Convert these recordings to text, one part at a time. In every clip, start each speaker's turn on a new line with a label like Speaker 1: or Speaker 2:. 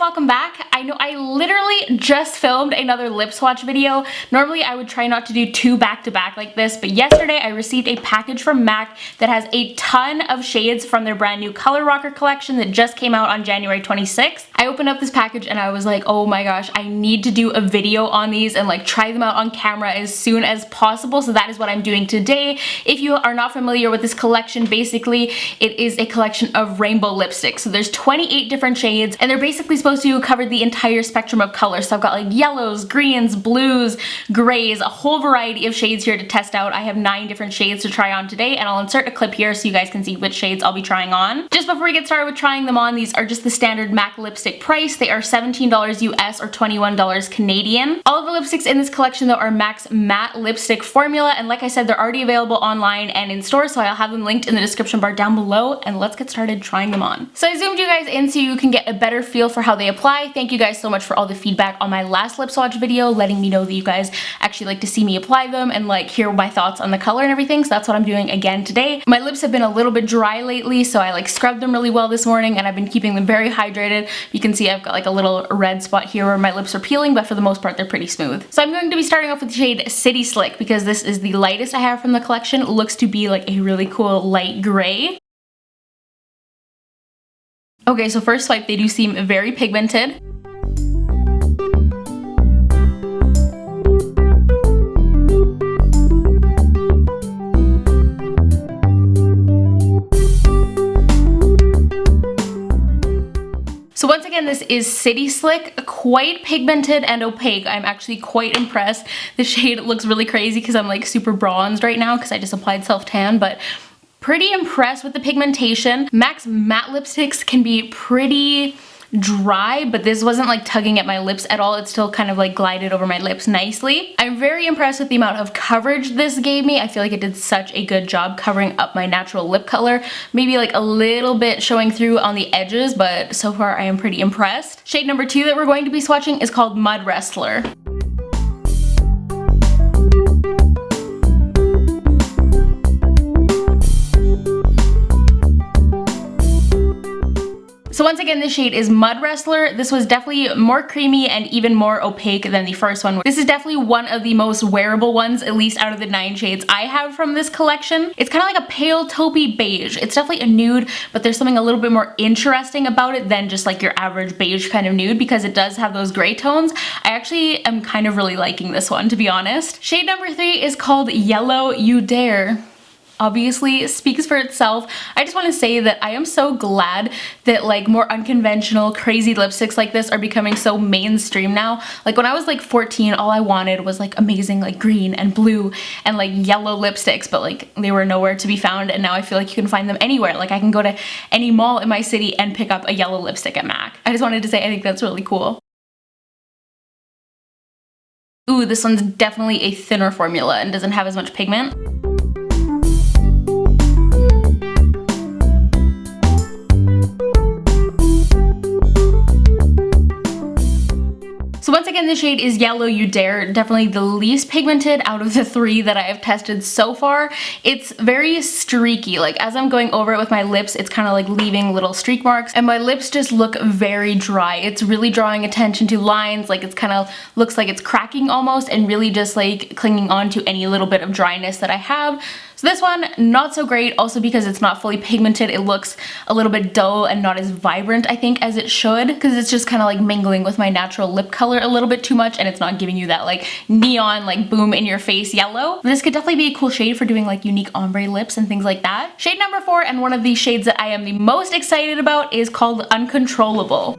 Speaker 1: welcome back. I know I literally just filmed another lip swatch video. Normally I would try not to do two back to back like this, but yesterday I received a package from MAC that has a ton of shades from their brand new ColorRocker collection that just came out on January 26th. I opened up this package and I was like, oh my gosh, I need to do a video on these and like try them out on camera as soon as possible. So that is what I'm doing today. If you are not familiar with this collection, basically it is a collection of rainbow lipsticks. So there's 28 different shades and they're basically supposed to cover the entire spectrum of color. So I've got like yellows, greens, blues, grays, a whole variety of shades here to test out. I have 9 different shades to try on today, and I'll insert a clip here so you guys can see which shades I'll be trying on. Just before we get started with trying them on, these are just the standard MAC lipstick price. They are $17 US or $21 Canadian. All of the lipsticks in this collection though are MAC's matte lipstick formula, and like I said, they're already available online and in stores, so I'll have them linked in the description bar down below, and let's get started trying them on. So I zoomed you guys in so you can get a better feel for how they apply. Thank you guys so much for all the feedback on my last lip swatch video, letting me know that you guys actually like to see me apply them and like hear my thoughts on the color and everything, so that's what I'm doing again today. My lips have been a little bit dry lately, so I like scrubbed them really well this morning and I've been keeping them very hydrated. You can see I've got like a little red spot here where my lips are peeling, but for the most part they're pretty smooth. So I'm going to be starting off with the shade City Slick because this is the lightest I have from the collection. It looks to be like a really cool light gray. Okay, so first swipe, they do seem very pigmented. So once again, this is City Slick, quite pigmented and opaque. I'm actually quite impressed. The shade looks really crazy because I'm like super bronzed right now because I just applied self-tan, but pretty impressed with the pigmentation. MAC's matte lipsticks can be pretty dry, but this wasn't like tugging at my lips at all. It still kind of like glided over my lips nicely. I'm very impressed with the amount of coverage this gave me. I feel like it did such a good job covering up my natural lip color. Maybe like a little bit showing through on the edges, but so far I am pretty impressed. Shade number 2 that we're going to be swatching is called Mud Wrestler. So once again, this shade is Mud Wrestler. This was definitely more creamy and even more opaque than the first one. This is definitely one of the most wearable ones, at least out of the 9 shades I have from this collection. It's kind of like a pale taupey beige. It's definitely a nude, but there's something a little bit more interesting about it than just like your average beige kind of nude because it does have those gray tones. I actually am kind of really liking this one, to be honest. Shade number 3 is called Yellow You Dare. Obviously speaks for itself. I just want to say that I am so glad that like more unconventional crazy lipsticks like this are becoming so mainstream now. Like when I was like 14, all I wanted was like amazing like green and blue and like yellow lipsticks, but like they were nowhere to be found, and now I feel like you can find them anywhere. Like I can go to any mall in my city and pick up a yellow lipstick at MAC. I just wanted to say I think that's really cool. Ooh, this one's definitely a thinner formula and doesn't have as much pigment. So once again, the shade is Yellow You Dare, definitely the least pigmented out of the 3 that I have tested so far. It's very streaky, like as I'm going over it with my lips, it's kind of like leaving little streak marks, and my lips just look very dry. It's really drawing attention to lines, like it's kind of looks like it's cracking almost, and really just like clinging on to any little bit of dryness that I have. So this one, not so great, also because it's not fully pigmented. It looks a little bit dull and not as vibrant, I think, as it should, because it's just kind of like mingling with my natural lip color a little bit too much, and it's not giving you that like neon, like boom in your face yellow. This could definitely be a cool shade for doing like unique ombre lips and things like that. Shade number 4, and one of the shades that I am the most excited about, is called Uncontrollable.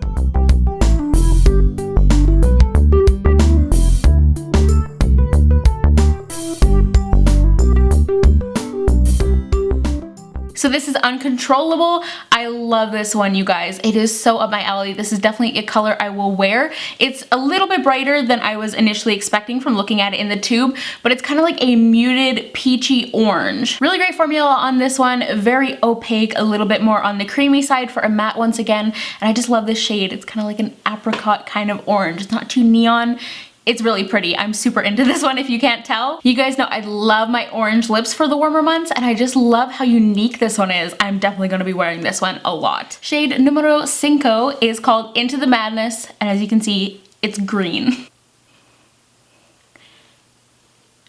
Speaker 1: So this is Uncontrollable. I love this one, you guys. It is so up my alley. This is definitely a color I will wear. It's a little bit brighter than I was initially expecting from looking at it in the tube, but it's kind of like a muted peachy orange. Really great formula on this one. Very opaque, a little bit more on the creamy side for a matte once again, and I just love this shade. It's kind of like an apricot kind of orange. It's not too neon. It's really pretty. I'm super into this one if you can't tell. You guys know I love my orange lips for the warmer months, and I just love how unique this one is. I'm definitely going to be wearing this one a lot. Shade numero 5 is called Into the Madness, and as you can see, it's green.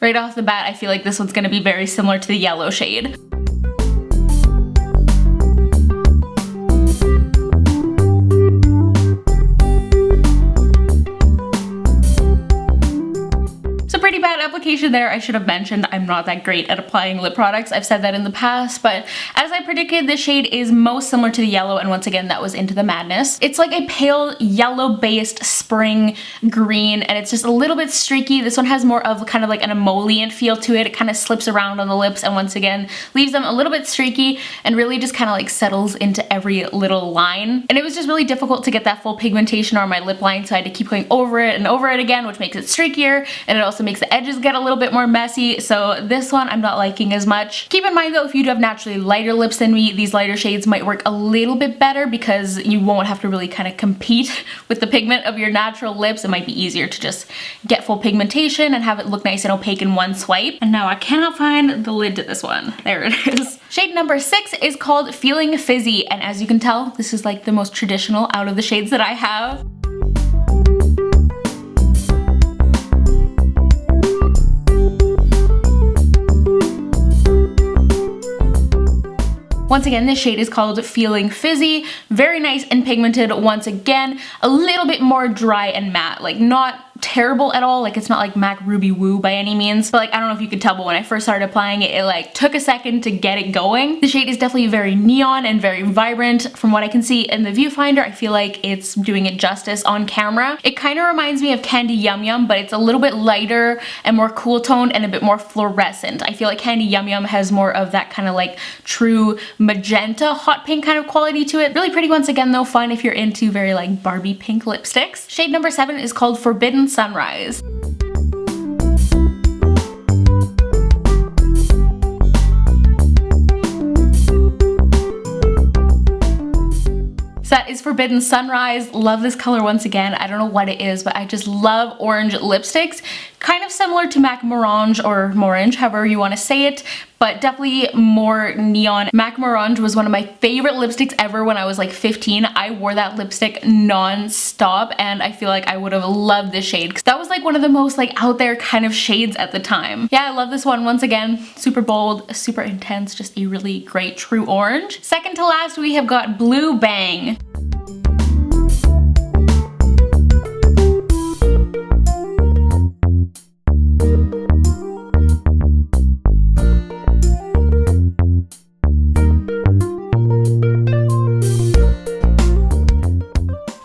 Speaker 1: Right off the bat, I feel like this one's going to be very similar to the yellow shade. Pretty bad application there. I should have mentioned I'm not that great at applying lip products. I've said that in the past, but as I predicted, this shade is most similar to the yellow, and once again, that was Into the Madness. It's like a pale yellow-based spring green, and it's just a little bit streaky. This one has more of kind of like an emollient feel to it. It kind of slips around on the lips, and once again, leaves them a little bit streaky, and really just kind of like settles into every little line. And it was just really difficult to get that full pigmentation on my lip line, so I had to keep going over it and over it again, which makes it streakier, and it also makes the edges get a little bit more messy, so this one I'm not liking as much. Keep in mind though, if you do have naturally lighter lips than me, these lighter shades might work a little bit better because you won't have to really kind of compete with the pigment of your natural lips. It might be easier to just get full pigmentation and have it look nice and opaque in one swipe. And now I cannot find the lid to this one. There it is. Shade number 6 is called Feeling Fizzy, and as you can tell, this is like the most traditional out of the shades that I have. Once again, this shade is called Feeling Fizzy. Very nice and pigmented once again. A little bit more dry and matte, like not terrible at all. Like it's not like MAC Ruby Woo by any means, but like I don't know if you could tell, but when I first started applying it, it like took a second to get it going. The shade is definitely very neon and very vibrant. From what I can see in the viewfinder, I feel like it's doing it justice on camera. It kind of reminds me of Candy Yum Yum, but it's a little bit lighter and more cool toned and a bit more fluorescent. I feel like Candy Yum Yum has more of that kind of like true magenta hot pink kind of quality to it. Really pretty once again though, fun if you're into very like Barbie pink lipsticks. Shade number 7 is called Forbidden Sunrise. That is Forbidden Sunrise. Love this color once again. I don't know what it is, but I just love orange lipsticks. Kind of similar to MAC Morange or Morange, however you want to say it, but definitely more neon. MAC Morange was one of my favorite lipsticks ever when I was like 15. I wore that lipstick non-stop, and I feel like I would have loved this shade because that was like one of the most like out there kind of shades at the time. Yeah, I love this one once again. Super bold, super intense, just a really great true orange. Second to last, we have got Blue Bang.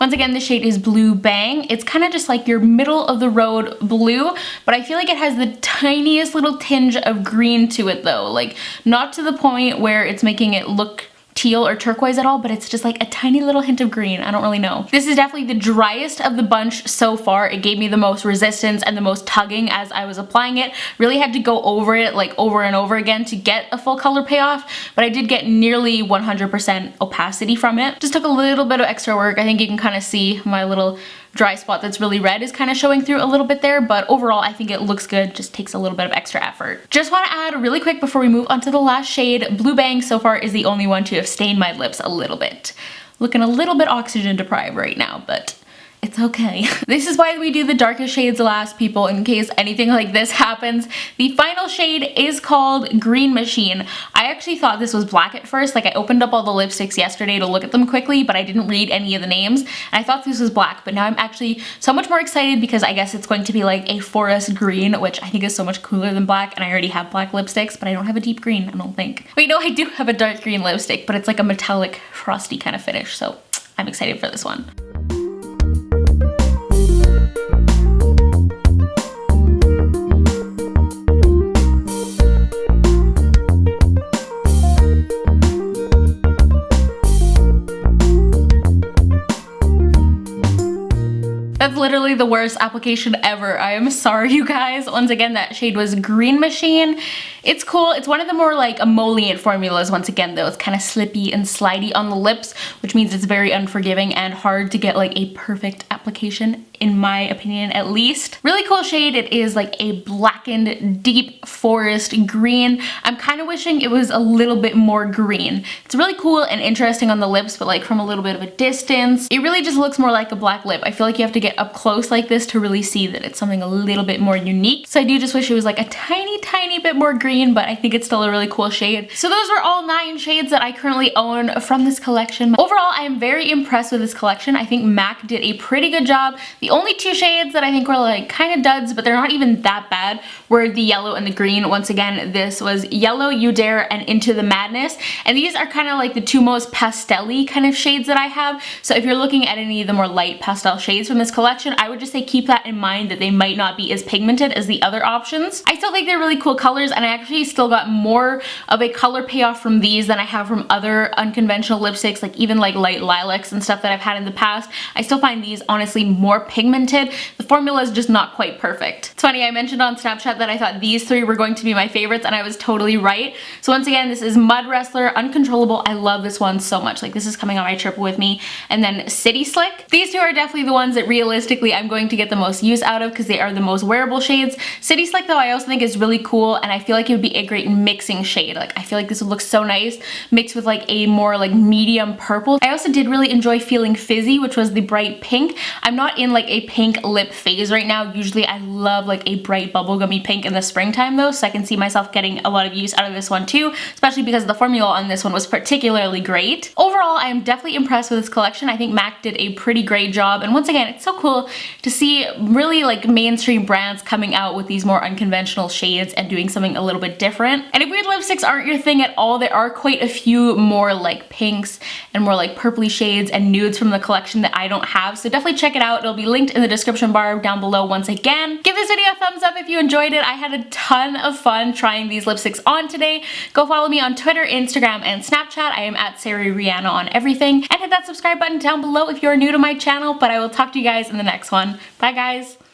Speaker 1: Once again, the shade is Blue Bang. It's kind of just like your middle of the road blue, but I feel like it has the tiniest little tinge of green to it though. Like not to the point where it's making it look teal or turquoise at all, but it's just like a tiny little hint of green. I don't really know. This is definitely the driest of the bunch so far. It gave me the most resistance and the most tugging as I was applying it. Really had to go over it like over and over again to get a full color payoff, but I did get nearly 100% opacity from it. Just took a little bit of extra work. I think you can kind of see my little dry spot that's really red is kind of showing through a little bit there, but overall I think it looks good, just takes a little bit of extra effort. Just want to add really quick before we move on to the last shade, Blue Bang so far is the only one to have stained my lips a little bit. Looking a little bit oxygen deprived right now, but it's okay. This is why we do the darkest shades last, people, in case anything like this happens. The final shade is called Green Machine. I actually thought this was black at first. Like I opened up all the lipsticks yesterday to look at them quickly, but I didn't read any of the names. And I thought this was black, but now I'm actually so much more excited because I guess it's going to be like a forest green, which I think is so much cooler than black. And I already have black lipsticks, but I don't have a deep green, I don't think. Wait, no, I do have a dark green lipstick, but it's like a metallic frosty kind of finish. So I'm excited for this one. That's literally the worst application ever. I am sorry, you guys. Once again, that shade was Green Machine. It's cool. It's one of the more like emollient formulas once again though. It's kind of slippy and slidey on the lips, which means it's very unforgiving and hard to get like a perfect application in my opinion at least. Really cool shade. It is like a blackened deep forest green. I'm kind of wishing it was a little bit more green. It's really cool and interesting on the lips, but like from a little bit of a distance, it really just looks more like a black lip. I feel like you have to get up close like this to really see that it's something a little bit more unique. So I do just wish it was like a tiny bit more green, but I think it's still a really cool shade. So those were all 9 shades that I currently own from this collection. Overall, I am very impressed with this collection. I think MAC did a pretty good job. The only 2 shades that I think were like kind of duds, but they're not even that bad, were the yellow and the green. Once again, this was Yellow, You Dare, and Into the Madness. And these are kind of like the 2 most pastel-y kind of shades that I have. So if you're looking at any of the more light pastel shades from this collection, I would just say keep that in mind, that they might not be as pigmented as the other options. I still think they're really cool colors, and I actually still got more of a color payoff from these than I have from other unconventional lipsticks, like even like light lilacs and stuff that I've had in the past. I still find these honestly more pigmented. The formula is just not quite perfect. It's funny, I mentioned on Snapchat that I thought these 3 were going to be my favorites, and I was totally right. So once again, this is Mud Wrestler, Uncontrollable. I love this one so much. Like, this is coming on my trip with me. And then City Slick. These 2 are definitely the ones that realistically I'm going to get the most use out of because they are the most wearable shades. City Slick though I also think is really cool, and I feel like it would be a great mixing shade. Like, I feel like this would look so nice mixed with like a more like medium purple. I also did really enjoy Feeling Fizzy, which was the bright pink. I'm not in like a pink lip phase right now. Usually I love like a bright bubblegummy pink in the springtime though, so I can see myself getting a lot of use out of this one too, especially because the formula on this one was particularly great. Overall, I am definitely impressed with this collection. I think MAC did a pretty great job, and once again, it's so cool to see really like mainstream brands coming out with these more unconventional shades and doing something a little bit different. And if weird lipsticks aren't your thing at all, there are quite a few more like pinks and more like purpley shades and nudes from the collection that I don't have, so definitely check it out. It'll be linked in the description bar down below once again. Give this video a thumbs up if you enjoyed it. I had a ton of fun trying these lipsticks on today. Go follow me on Twitter, Instagram, and Snapchat. I am at SARI Rihanna on everything, and hit that subscribe button down below if you're new to my channel, but I will talk to you guys in the next one. Bye guys!